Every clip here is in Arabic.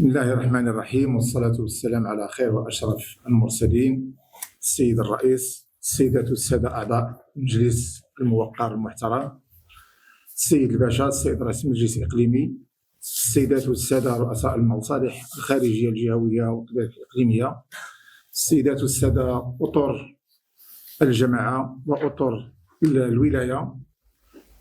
بسم الله الرحمن الرحيم، والصلاة والسلام على خير وأشرف المرسلين، السيد الرئيس، السيدات والسادة أعضاء المجلس الموقر المحترم، السيد الباشا، السيد رئيس المجلس الإقليمي، السيدات والسادة رؤساء المصالح الخارجية الجهوية وكذلك الإقليمية، السيدات والسادة أطر الجماعة وأطر الولاية،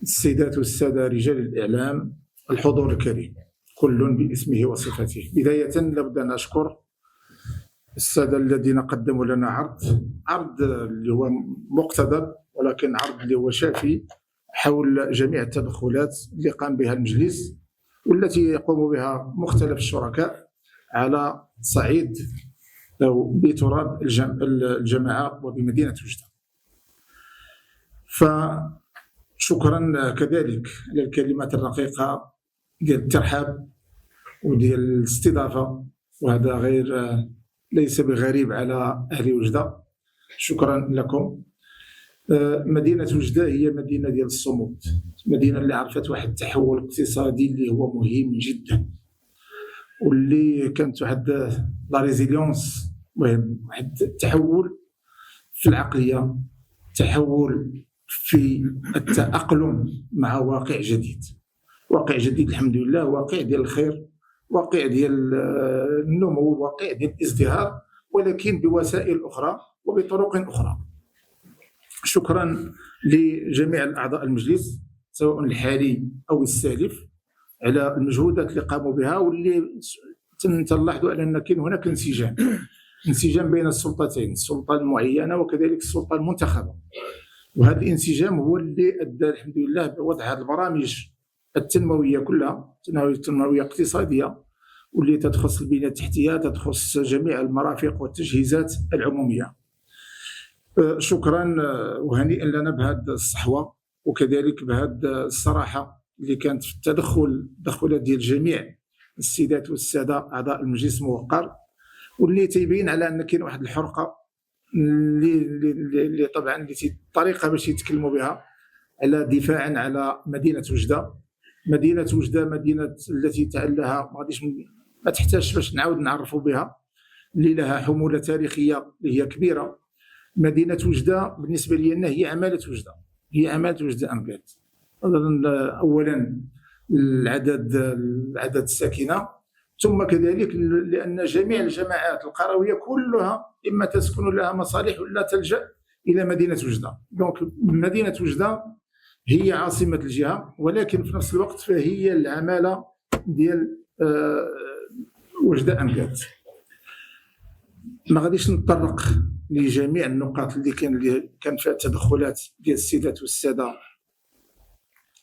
السيدات والسادة رجال الإعلام، الحضور الكريم كل باسمه وصفته. بداية لابد أن أشكر السادة الذين قدموا لنا عرض اللي هو مقتضب، ولكن عرض اللي هو شافي حول جميع التدخلات اللي قام بها المجلس والتي يقوم بها مختلف الشركاء على صعيد أو بتراب الجماعة وبمدينة وجدة. فشكرا كذلك للكلمات الرقيقة ديال الترحاب وديال الاستضافة، وهذا ليس بغريب على أهل وجدة. شكرا لكم. مدينة وجدة هي مدينة ديال الصمود، مدينة اللي عرفت واحد التحول اقتصادي اللي هو مهم جدا، واللي كانت واحد لا ريزيليونس، مهم واحد التحول في العقلية، تحول في التأقلم مع واقع جديد، واقع جديد الحمد لله، واقع ديال الخير، واقع ديال النمو، واقع ديال الازدهار، ولكن بوسائل أخرى وبطرق أخرى. شكرا لجميع الأعضاء المجلس سواء الحالي أو السالف على المجهودات اللي قاموا بها، واللي تنلاحظوا على أن كاين هناك انسجام بين السلطتين، السلطة المعينة وكذلك السلطة المنتخبة، وهذا الانسجام هو اللي أدى الحمد لله بوضع هذه البرامج التنموية كلها، تنموية اقتصادية، واللي تخص البنية التحتية، تخص جميع المرافق والتجهيزات العمومية. شكرا وهنيئا لنا بهذه الصحوة، وكذلك بهذه الصراحة اللي كانت في التدخلات ديال جميع السيدات والسادة أعضاء المجلس الموقر، واللي تيبين على أن كاين واحد الحرقة اللي طبعا اللي الطريقة باش يتكلموا بها على دفاعا على مدينة وجدة. مدينة وجدة مدينة التي تعلها ما تحتاج باش نعاود نعرفوا بها، اللي لها حمولة تاريخية اللي هي كبيرة. مدينة وجدة بالنسبة لي أنها هي عمالة وجدة، هي عمالة وجدة أمبلات. أولا العدد الساكنة، ثم كذلك لأن جميع الجماعات القروية كلها إما تسكن لها مصالح ولا تلجأ إلى مدينة وجدة. دونك مدينة وجدة هي عاصمة الجهة، ولكن في نفس الوقت فهي العمالة ديال وجدة أمجاد. ما غاديش نتطرق لجميع النقاط اللي كان فيها التدخلات ديال السيدات والسادة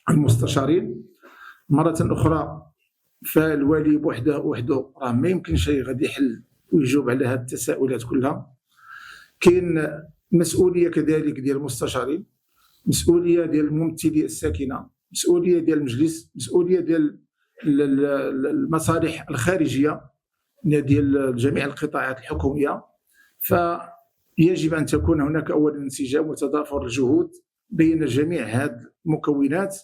المستشارين. مرة أخرى فالوالي وحده راه ما يمكنش غادي يحل ويجاوب على هذه التساؤلات كلها. كاين مسؤولية كذلك ديال المستشارين، مسؤولية ديال الممثلي الساكنة، مسؤولية ديال المجلس، مسؤولية ديال المصالح الخارجية ديال جميع القطاعات الحكومية. فيجب أن تكون هناك أولا انسجام وتضافر الجهود بين جميع هذه المكونات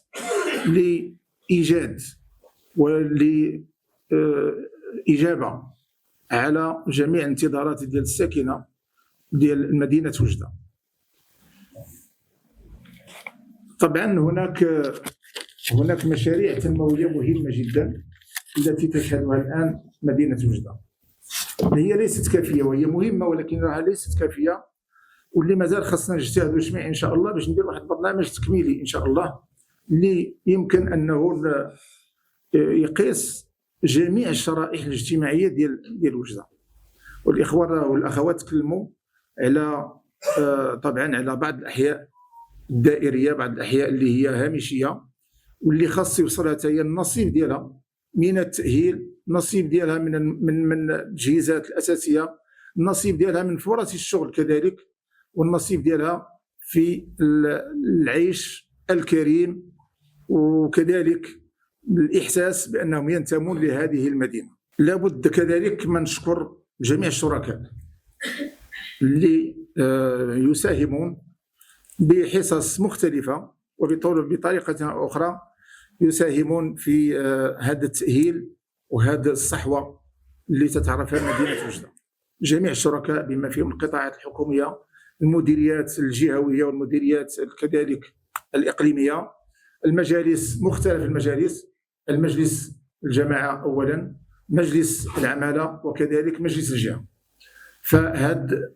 لإيجاد ولإجابة على جميع الانتظارات ديال الساكنة ديال مدينة وجدة. طبعا هناك مشاريع تنموية مهمة جدا التي تشهدها الآن مدينة وجدة. هي ليست كافية، وهي مهمة ولكنها ليست كافية، واللي مازال خاصنا نجتهدوا جميعا إن شاء الله باش ندير واحد البرنامج تكميلي إن شاء الله اللي يمكن أنه يقيس جميع الشرائح الاجتماعية ديال وجدة. والإخوة والأخوات تكلموا على طبعا على بعض الأحياء الدائرية، بعض الأحياء اللي هي هامشية، واللي خاص يوصلها حتى هي النصيب ديالها من التأهيل، النصيب ديالها من التجهيزات الأساسية، النصيب ديالها من فرص الشغل كذلك، والنصيب ديالها في العيش الكريم، وكذلك الإحساس بأنهم ينتمون لهذه المدينة. لابد كذلك من نشكر جميع الشركاء اللي يساهمون بحصص مختلفة وبطريقة أخرى يساهمون في هذا التأهيل وهذا الصحوة اللي تتعرفها مدينة وجدة. جميع الشركاء بما فيهم القطاعات الحكومية، المديريات الجهوية والمديريات كذلك الإقليمية، المجالس، مختلف المجالس، المجلس الجماعة أولا، مجلس العمالة، وكذلك مجلس الجهة. فهذا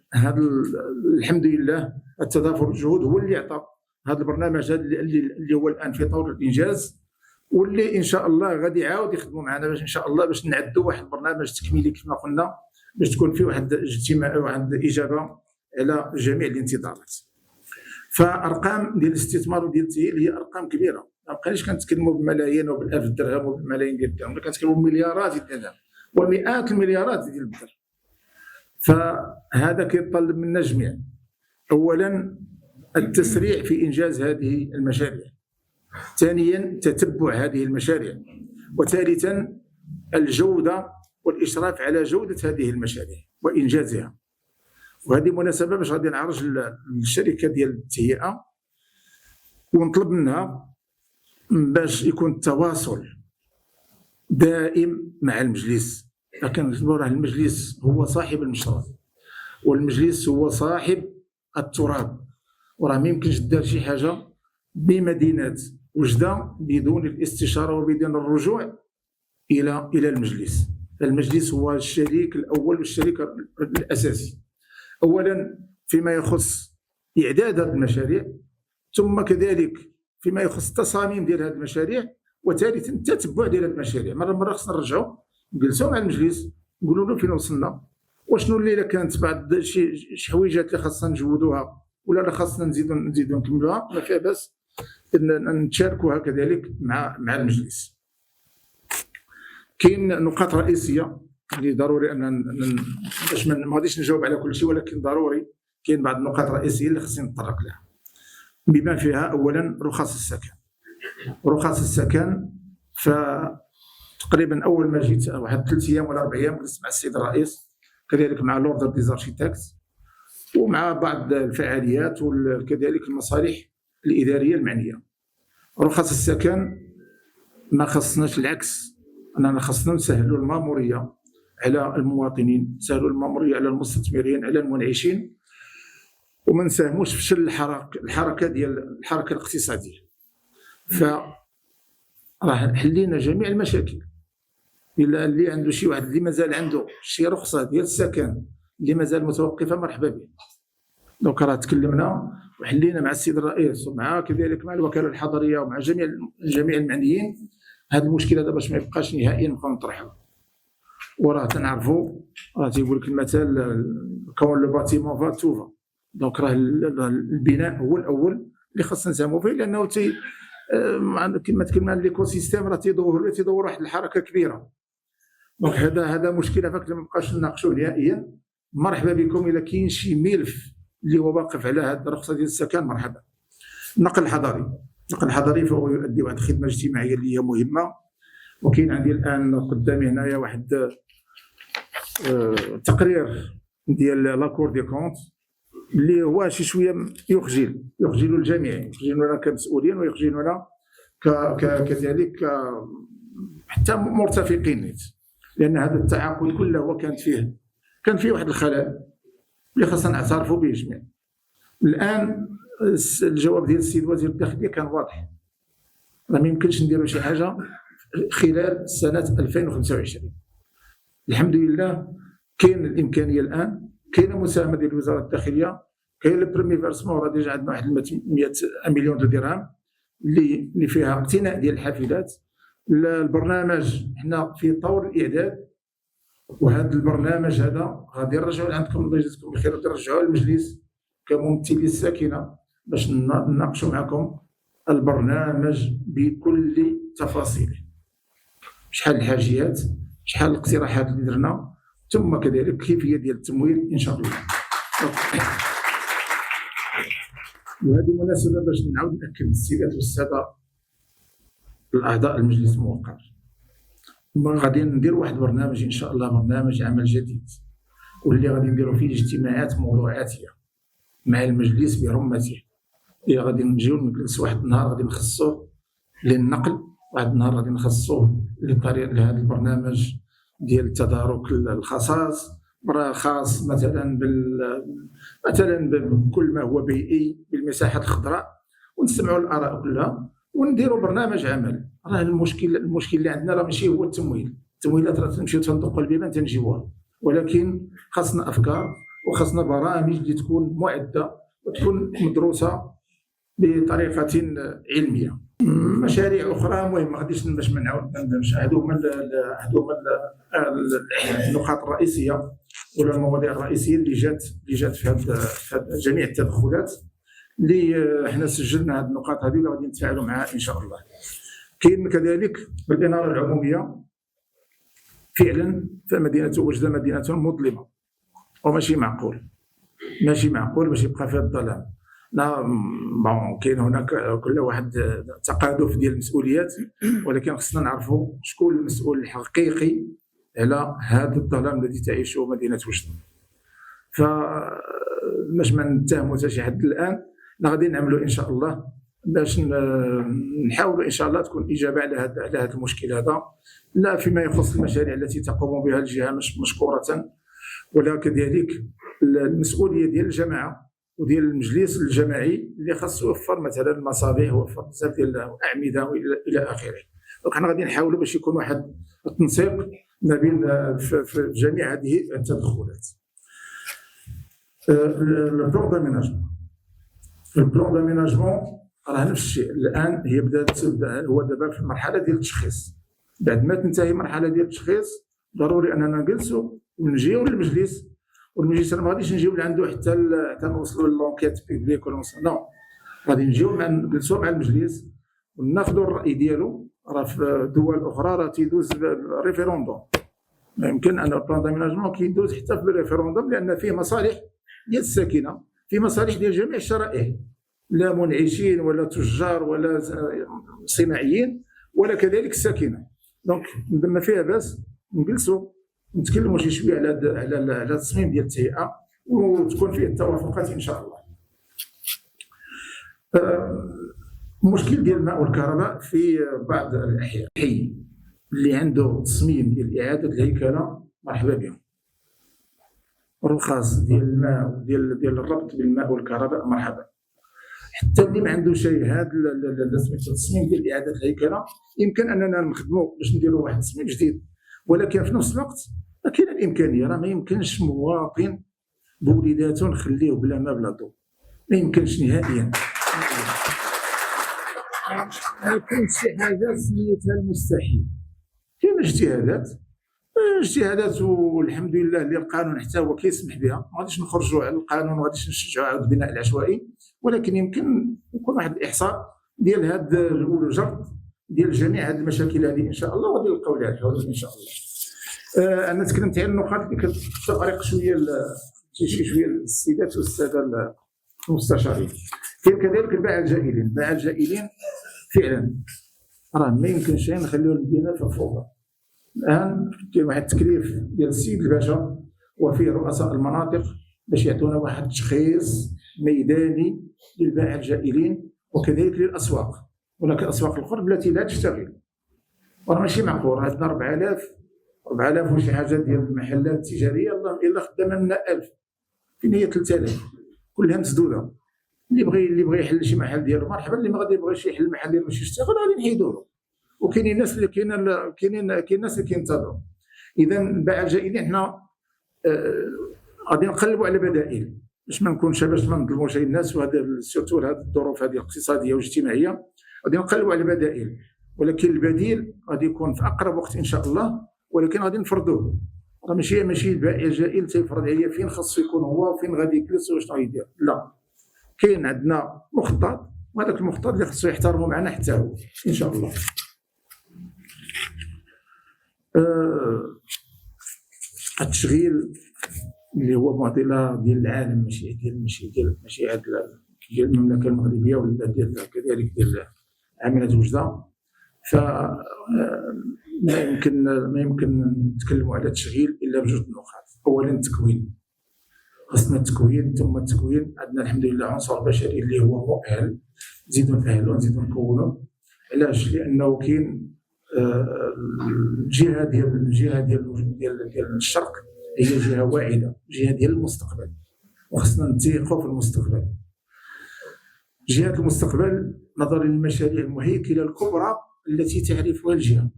الحمد لله التضافر الجهود هو اللي أعطى هذا البرنامج اللي هو الآن في طور الإنجاز، واللي إن شاء الله غادي يعاود يخدموا معنا باش إن شاء الله باش نعدوا واحد البرنامج تكميلي كما قلنا، باش تكون فيه واحد اجتماع واحد إجابة على جميع الانتظارات. فأرقام ديال الاستثمار وديال التأهيل هي أرقام كبيرة، ما بقيناش كنتكلموا بالملايين وبالآلاف الدرهم وبالملايين ديال الدرهم، كنتكلموا بمليارات ديال الدرهم ومئات المليارات ديال الدرهم. فهذا كيتطلب منا جميعا أولا التسريع في إنجاز هذه المشاريع، ثانيا تتبع هذه المشاريع، وثالثا الجودة والإشراف على جودة هذه المشاريع وإنجازها. وهذه مناسبة باش غادي نعرج للشركة ديال التهيئة ونطلب منها باش يكون التواصل دائم مع المجلس، لكن راه المجلس هو صاحب المشروع والمجلس هو صاحب التراب، وراه ما يمكنش دار شي حاجة بمدينة وجدة بدون الاستشارة وبدون الرجوع إلى المجلس. المجلس هو الشريك الأول والشريك الأساسي، أولا فيما يخص إعداد هذه المشاريع، ثم كذلك فيما يخص التصاميم ديال هذه المشاريع، وثالثا التتبع ديال هذه المشاريع. مرة خصنا نرجعوا نجلسوا مع المجلس نقولوا له فين وصلنا، وشنو اللي كانت بعض شي حويجات اللي خاصنا نجودوها ولا خاصنا نزيدوا نكملوها، ما فيها بس نتشاركوها كذلك مع المجلس. كاين نقاط رئيسيه اللي ضروري ان باش ما غاديش نجاوب على كل شيء، ولكن ضروري كاين بعض النقاط الرئيسيه اللي خصني نتطرق لها، بما فيها اولا رخص السكن. رخص السكن فتقريبا اول ما جيت واحد 3 ايام ولا 4 ايام جلست مع السيد الرئيس كذلك مع لوردر دي زارشيتكت ومع بعض الفعاليات وكذلك المصالح الاداريه المعنيه. رخص السكن ما خصناش، العكس، اننا خصنا نسهلوا الماموريه على المواطنين، نسهلوا الماموريه على المستثمرين، على المنعشين، وما نساهموش في فشل الحركه ديال الحركه الاقتصاديه. ف راه حلينا جميع المشاكل. الا اللي عنده شي واحد اللي مازال عنده شي رخصه ديال السكن اللي مازال متوقفه مرحبا به. دونك راه تكلمنا وحلينا مع السيد الرئيس ومع كذلك مع الوكاله الحضريه ومع جميع المعنيين هذا المشكل هذا باش ما يبقاش نهائيا نبقاو نطرحوه. وراه تنعرفوا، راه تيقول لك المثل كون لو باتيمون فا توفا. دونك راه البناء هو الاول اللي خاصنا نساهموا فيه، لانه كما تكلمنا عن ليكو سيستيم راه تيدور واحد الحركه كبيره. دونك هذا مشكله فاك ما نبقاش نناقشوه نهائيا. مرحبا بكم الا كاين شي ملف اللي هو واقف على هذه الرخصه ديال السكن مرحبا. النقل الحضري فهو يؤدي واحد الخدمه اجتماعيه اللي هي مهمه، وكاين عندي الان قدامي هنايا واحد تقرير ديال لاكور دي كونت اللي هو شي شويه يخجل الجميع، يخجلنا كمسؤولين ويخجلنا كذلك حتى مرتفقين، لان هذا التعاقد كله هو كان فيه واحد الخلل اللي خاصنا نعترفوا به جميعا. الان الجواب ديال السيد وزير الداخليه كان واضح، راه ما يمكنش نديروا شي حاجه خلال سنه 2025. الحمد لله كاين الامكانيه الان، كاينه مساهمه ديال وزاره الداخليه، كاين البريمي فيرسمون راه ديجا عندنا واحد 100 مليون درهم اللي فيها اقتناء ديال الحافلات. البرنامج حنا في طور الاعداد، وهذا البرنامج هذا غادي نرجعوا عندكم الله يجزيكم بخير، غادي نرجعوا للمجلس كممثلي الساكنه باش نناقشوا معكم البرنامج بكل تفاصيله، شحال الحاجيات، شحال الاقتراحات اللي درنا، ثم كذلك كيفيه ديال التمويل ان شاء الله. وهذه مناسبه باش نعاود ناكد للسيدات والساده الاعضاء المجلس الموقر، غادي ندير واحد البرنامج ان شاء الله، برنامج عمل جديد واللي غادي نديروا فيه اجتماعات موضوعاتيه مع المجلس برمته، اللي غادي نجيو نجلس واحد النهار غادي نخصوه للنقل، واحد النهار غادي نخصوه لهذا البرنامج ديال التدارك الخصاص، مرة خاص مثلا بكل ما هو بيئي بالمساحات الخضراء، ونستمعوا للآراء كلها ونديروا برنامج عمل. راه المشكل اللي عندنا راه ماشي هو التمويلات راه تمشيو تندقوا البيبان تنجيوها، ولكن خاصنا أفكار وخاصنا برامج اللي تكون معدة وتكون مدروسة بطريقة علمية. مشاريع أخرى مهمة غاديش باش ما نعاود هادو هما النقاط الرئيسية ولا المواضيع الرئيسية اللي جات في هاد جميع التدخلات اللي حنا سجلنا. هاد النقاط هذه اللي غادي نتفاعلوا معها إن شاء الله. كاين كذلك الإنارة العمومية، فعلا فمدينة وجدة مدينة مظلمة وماشي معقول باش يبقى فيها الظلام. بون كاين هناك كل واحد تقاذف ديال المسؤوليات، ولكن خصنا نعرفوا شكون المسؤول الحقيقي على هذا الظلام الذي تعيشه مدينة وجدة. فاش ما نتهموا حتى شي حد الآن، غادي نعملوا إن شاء الله باش نحاولوا إن شاء الله تكون إجابة على هذا المشكل هذا، لا فيما يخص المشاريع التي تقوم بها الجهة مشكورة، ولا كذلك المسؤولية ديال الجماعة وديال المجلس الجماعي اللي خاصو يوفر مثلا المصابيح ويوفر بزاف ديال الأعمدة إلى آخره. دونك حنا غادي نحاولوا باش يكون واحد التنسيق ما بين في جميع هذه التدخلات. البلان داميناجمون راه نفس الشيء. الآن هي هو دابا في المرحلة ديال التشخيص. بعد ما تنتهي المرحلة ديال التشخيص ضروري أننا نجلسوا ونجيو للمجلس، والمجلس ما غاديش نجيو لعندو حتى نوصلوا للونكيت بيبليك ولا نو، غادي نجيو نجلسوا مع المجلس وناخذوا الرأي ديالو. راه في دول أخرى راه تيدوز ريفيروندوم، ما يمكن أن البلان داميناجمون كيدوز حتى في الريفيروندوم، لأن فيه مصالح ديال الساكنة، فيه مصالح ديال جميع الشرائح، لا منعشين ولا تجار ولا صناعيين ولا كذلك الساكنة. دونك ما فيها باس نجلسوا نتكلموا شي شويه على التصميم ديال التهيئه وتكون فيه التوافقات ان شاء الله. المشكل ديال الماء والكهرباء في بعض الاحياء اللي عنده تصميم ديال اعاده الهيكله مرحبا بهم، الرخص ديال الماء ديال الربط بالماء والكهرباء مرحبا. حتى اللي ما عنده شيء هذا التصميم ديال اعاده الهيكله يمكن اننا نخدموا باش نديروا واحد التصميم جديد، ولكن في نفس الوقت كاين الامكانيه. راه ما يمكنش مواطن بوليداته نخليه بلا ما بلا ضوء، ما يمكنش نهائيا. ما كاينش شي حاجه سميتها المستحيل. كاين اجتهادات والحمد لله اللي القانون حتى هو كيسمح بها. ما غاديش نخرجوا على القانون، ما غاديش نشجعوا على البناء العشوائي، ولكن يمكن يكون واحد الاحصاء ديال هذا الجرد ديال جميع هذه المشاكل هذه ان شاء الله، وغادي نلقاو لها الحلول ان شاء الله. انا تكلمت على النقاط اللي كتفرق شويه السيدات والساده المستشارين. كاين كذلك الباعة الجائلين فعلا راه ما يمكنش نخليو المدينه في الفوضى. الان كاين واحد التكليف ديال السيد الباشا وفيه رؤساء المناطق باش يعطونا واحد التشخيص ميداني للباعة الجائلين، وكذلك للاسواق. هناك اسواق الاخرى التي لا تشتغل، وراه ماشي معقول. عندنا 4000 وشي حاجه ديال المحلات التجاريه، الله الا خدامه لنا 1000، فين هي 3000 كلها مسدوده. اللي بغى يحل شي محل ديالو مرحبا، اللي ما غادي يبغيش يحل المحل ديالو باش يشتغل غادي نحيدو له. وكاينين الناس اللي كاين الناس اللي كينتظروا. اذا الباعة الجائلين حنا غادي نقلبوا على بدائل باش ما نكونش باش ما نظلموش الناس، وهذا سيرتو هذه الظروف هذه الاقتصاديه والاجتماعيه غادي نقلبوا على بدائل. ولكن البديل غادي يكون في اقرب وقت ان شاء الله، ولكن غادي نفرضوه. راه ماشي البائع الجائل تيفرض عليا فين خاصو يكون هو وفين غادي يجلس وشنو غيدير، لا. كاين عندنا مخطط، وهذاك المخطط اللي خاصو يحترموا معنا حتى هو ان شاء الله. التشغيل اللي هو معضله ديال العالم، ماشي ديال المملكه المغربيه ولا ديال كذلك ديال عامله وجده. ف ما يمكن نتكلموا على التشغيل الا بجوج نقاط. اولا التكوين، خصنا التكوين، ثم التكوين عندنا الحمد لله عنصر بشري اللي هو مؤهل، نزيدو نأهلو نزيدو نكونو. علاش؟ لانه كاين الجهه ديال الشرق هي جهه واعده، جهه ديال المستقبل، وخصنا نتيقوا في المستقبل. جهه المستقبل نظرا للمشاريع المهيكله الكبرى التي تعرفها الجهه.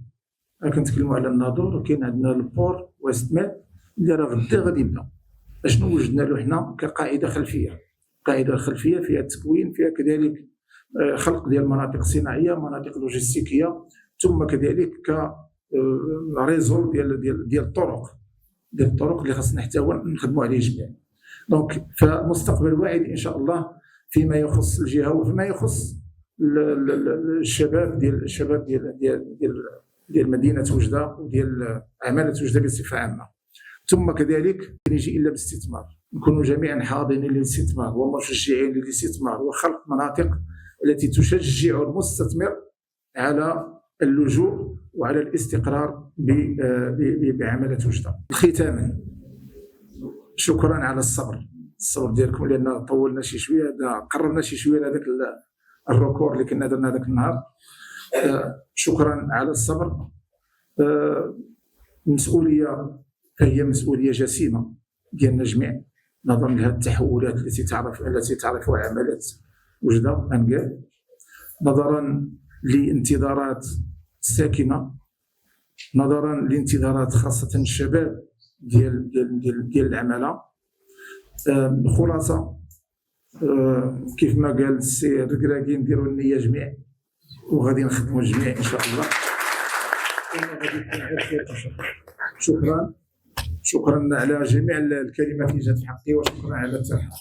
كنتكلموا على الناظور، وكاين عندنا البور ويست ميد اللي راه غادي يبدا. اشنو وجدنا له حنا كقاعده خلفيه؟ قاعده خلفيه فيها التكوين، فيها كذلك خلق ديال المناطق الصناعيه، مناطق لوجستيكيه، ثم كذلك ك ريزو ديال الطرق اللي خاصنا حتى هو نخدموا عليه جميعا. دونك فمستقبل واعد ان شاء الله فيما يخص الجهه وفيما يخص الشباب ديال مدينه وجده وديال عماله وجده بصفه عامه. ثم كذلك نجي الى بالاستثمار، نكونوا جميعا حاضرين للاستثمار ومشجعين للاستثمار وخلق مناطق التي تشجع المستثمر على اللجوء وعلى الاستقرار بعماله وجده. ختاما، شكرا على الصبر ديالكم، لان طولنا شي شويه، قربنا شي شويه لهذاك الركور اللي كنا درنا هذاك النهار. شكرا على الصبر. المسؤوليه هي مسؤوليه جسيمه ديالنا جميع نظرا لهذه التحولات التي تعرفها عماله وجده انقاد، نظرا لانتظارات الساكنه، نظرا لانتظارات خاصه الشباب ديال العماله. بخلاصه كيف ما قال السي الركراكي، نديروا النيه جميع وغادي نخدموا جميع ان شاء الله. شكرا على جميع الكلمات اللي جات في حقي، وشكرا على الترحاب.